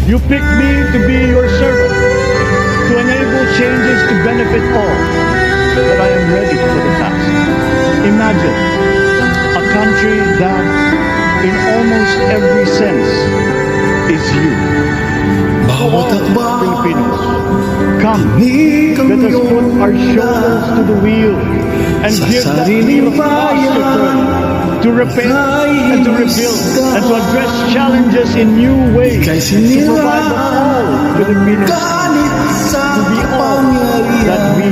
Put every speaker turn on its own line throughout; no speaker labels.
You picked me to be your servant, to enable changes to benefit all. But I am ready for the task. Imagine a country that, in almost every sense, is you.
Bawat akbang
Filipinos, come, let us put our shoulders to the wheel and
Sa
give that
sariling
wheel a faster turn to repair and to rebuild and to address challenges in new ways
Ika'y
to
sinira
provide for all Filipinos
Kahit sa
to be all that we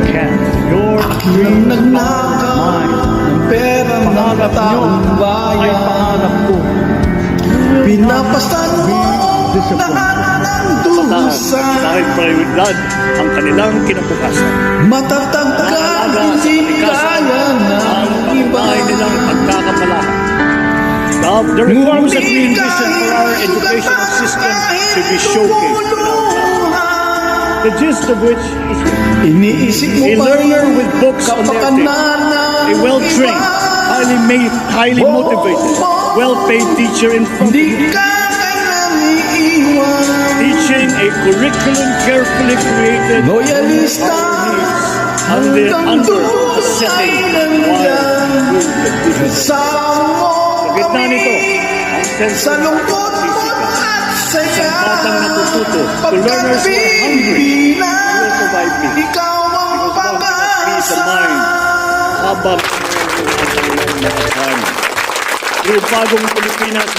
can. Your dreams are mine.
ng perang ng
Pangarap nyo
taong
ay
bayan.
pangarap ko.
Pinapastan mo lahat ng dusa.
Dahil prioridad ang kanilang kinabukasan.
Matatag ka, hindi kaya ng iba.
Ay nilang pagkakapalahan. The reforms that we envision for our educational system should be showcased in our class. The gist of which is
Iniisip mo
a
pa
learner with books on their table, a well-trained, highly motivated, well-paid teacher in front of
Hindi
you,
ka kailang iiwan.
teaching a curriculum carefully created
Loyalista
under a setting while
sa mo
sa gitna nito, ang
sa lungkot mo at saya.
batang natututo to learners who are hungry will provide me.
Ikaw ang
Peace of
pag-asa.
mind habang through bagong Pilipinas